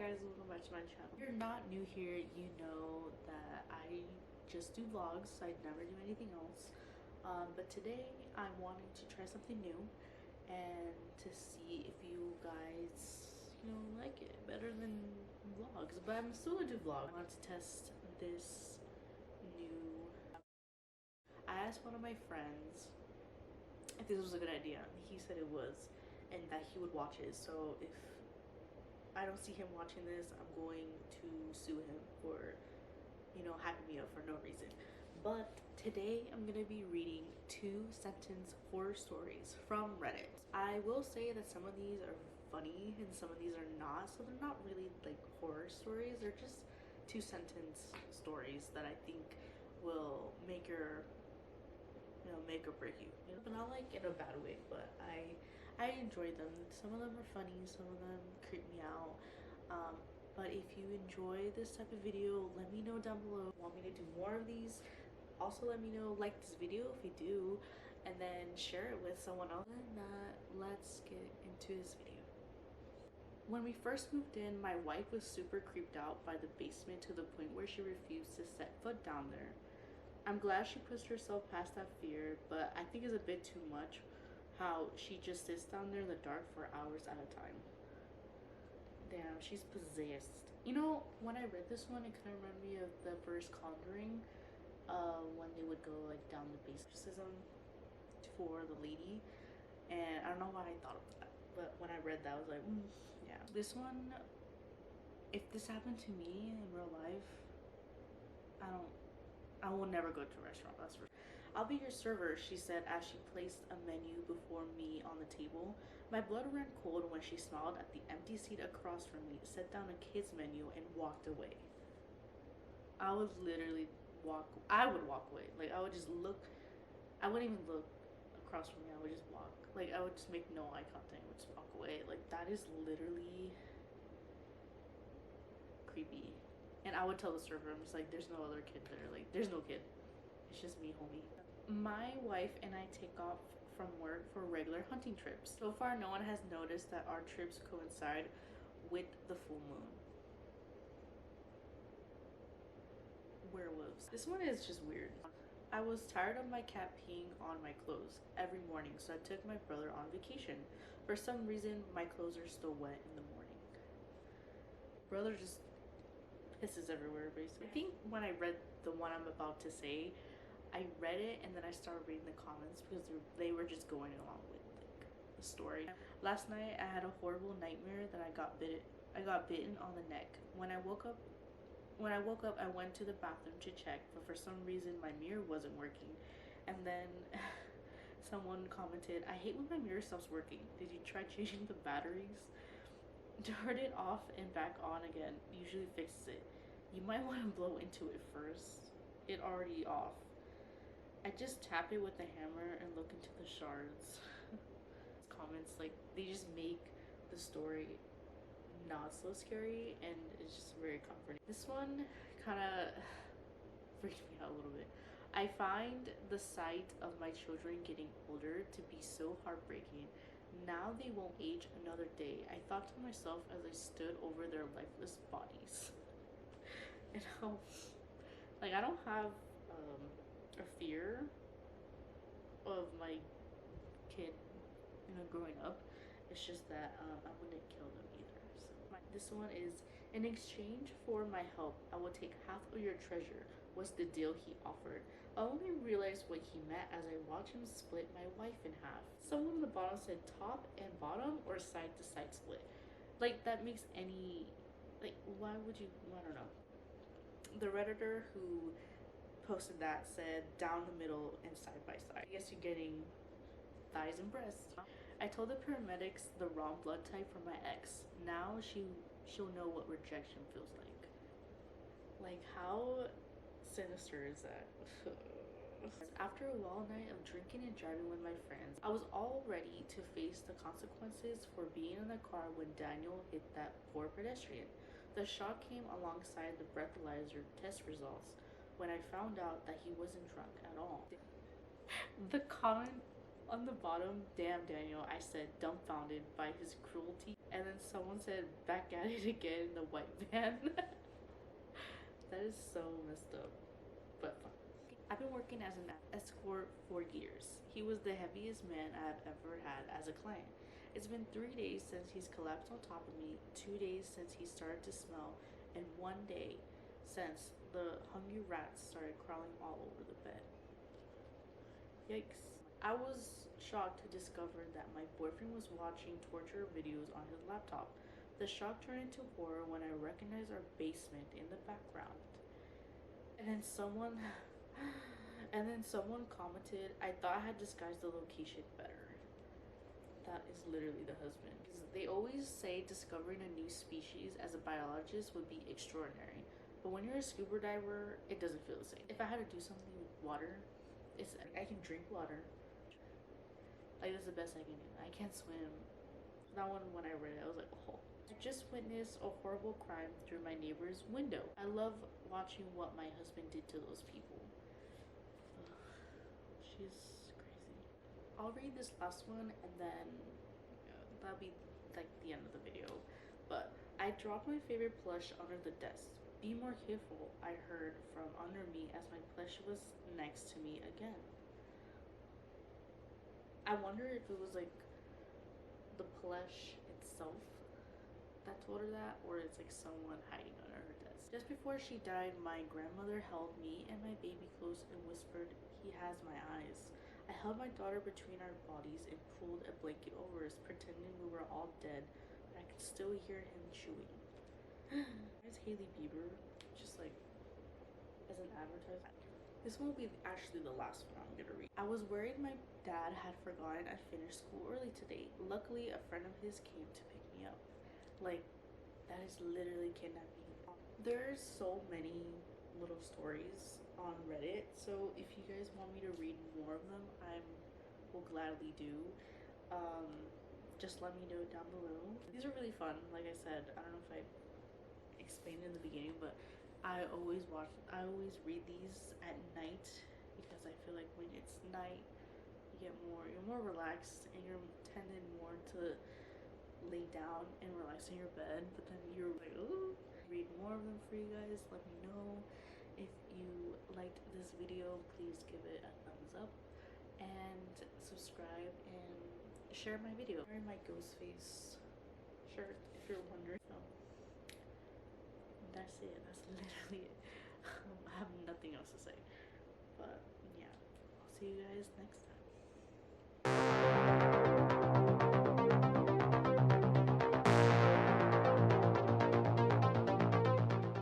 guys, welcome back to my channel. If you're not new here, you know that I just do vlogs. I never do anything else. But today I'm wanting to try something new and to see if you guys, like it better than vlogs. But I'm still gonna do vlogs. I want to test this new. I asked one of my friends if this was a good idea. He said it was, and that he would watch it. So if I don't see him watching this, I'm going to sue him for, hyping me up for no reason. But today I'm gonna be reading 2-sentence horror stories from Reddit. I will say that some of these are funny and some of these are not, so they're not really like horror stories. They're just 2-sentence stories that I think will make your make or break you, but not like in a bad way. But I enjoyed them. Some of them are funny, some of them creep me out. But if you enjoy this type of video, let me know down below. Want me to do more of these? Also let me know, like this video if you do, and then share it with someone else. And let's get into this video. When we first moved in, my wife was super creeped out by the basement to the point where she refused to set foot down there. I'm glad she pushed herself past that fear, but I think it's a bit too much how she just sits down there in the dark for hours at a time. Damn, she's possessed. When I read this one, it kind of reminded me of the first Conjuring, when they would go like down the basement for the lady, and I don't know why I thought of that, but when I read that I was like, yeah. This one, if this happened to me in real life, I will never go to a restaurant, that's for sure. I'll be your server, she said as she placed a menu before me on the table. My blood ran cold when she smiled at the empty seat across from me, set down a kid's menu, and walked away. I would literally I would walk away. Like, I would just look. I wouldn't even look across from me. I would just walk. Like, I would just make no eye contact. I would just walk away. Like, that is literally creepy. And I would tell the server, I'm just like, there's no other kid there. Like, there's no kid. It's just me, homie. My wife and I take off from work for regular hunting trips. So far, no one has noticed that our trips coincide with the full moon. Werewolves. This one is just weird. I was tired of my cat peeing on my clothes every morning, so I took my brother on vacation. For some reason, my clothes are still wet in the morning. Brother just pisses everywhere, basically. I think when I read the one I'm about to say, I read it and then I started reading the comments because they were just going along with like the story. Last night I had a horrible nightmare that I got bitten on the neck. When I woke up, I went to the bathroom to check, but for some reason my mirror wasn't working. And then someone commented, I hate when my mirror stops working. Did you try changing the batteries? Turn it off and back on again. Usually fixes it. You might want to blow into it first. It already off. I just tap it with the hammer and look into the shards. Comments, like, they just make the story not so scary, and it's just very comforting. This one kind of freaked me out a little bit. I find the sight of my children getting older to be so heartbreaking. Now they won't age another day, I thought to myself as I stood over their lifeless bodies. Like, I don't have a fear of my kid, growing up. It's just that I wouldn't kill them either. So this one is, in exchange for my help, I will take half of your treasure, was the deal he offered. I only realized what he meant as I watched him split my wife in half. Someone on the bottom said top and bottom or side to side split. Like, that makes any, like, why would you, I don't know. The Redditor who posted that said down the middle and side by side. I guess you're getting thighs and breasts. I told the paramedics the wrong blood type for my ex. Now she'll know what rejection feels like. Like, how sinister is that? After a wild night of drinking and driving with my friends, I was all ready to face the consequences for being in the car when Daniel hit that poor pedestrian. The shock came alongside the breathalyzer test results when I found out that he wasn't drunk at all. The comment On the bottom, damn Daniel, I said dumbfounded by his cruelty. And then someone said back at it again in the white van. That is so messed up, but fun. I've been working as an escort for years. He was the heaviest man I've ever had as a client. It's been 3 days since he's collapsed on top of me, 2 days since he started to smell, and 1 day since the hungry rats started crawling all over the bed. Yikes. I was shocked to discover that my boyfriend was watching torture videos on his laptop. The shock turned into horror when I recognized our basement in the background. And then someone commented, I thought I had disguised the location better. That is literally the husband. They always say discovering a new species as a biologist would be extraordinary. But when you're a scuba diver, it doesn't feel the same. If I had to do something with water, I can drink water. Like, that's the best I can do. I can't swim. That one, when I read it, I was like, oh. I just witnessed a horrible crime through my neighbor's window. I love watching what my husband did to those people. Ugh, she's crazy. I'll read this last one and then that'll be like the end of the video. But I dropped my favorite plush under the desk. Be more careful, I heard from under me as my plush was next to me again. I wonder if it was like the plush itself that told her that, or it's like someone hiding under her desk. Just before she died, my grandmother held me and my baby close and whispered, "He has my eyes." I held my daughter between our bodies and pulled a blanket over us, pretending we were all dead, but I could still hear him chewing. Why is Hailey Bieber just like as an advertisement? This one will be actually the last one I'm gonna read. I was worried my dad had forgotten I finished school early today. Luckily, a friend of his came to pick me up. Like, that is literally kidnapping. There's so many little stories on Reddit, so if you guys want me to read more of them, I will gladly do. Just let me know down below. These are really fun. Like I said, I don't know if I explained in the beginning, but I always read these at night because I feel like when it's night, you're more relaxed and you're tended more to lay down and relax in your bed, but then you're like, ooh. Read more of them for you guys. Let me know if you liked this video. Please give it a thumbs up and subscribe and share my video. I'm wearing my Ghostface shirt if you're wondering. So that's it. That's literally it. I have nothing else to say, but yeah, I'll see you guys next time.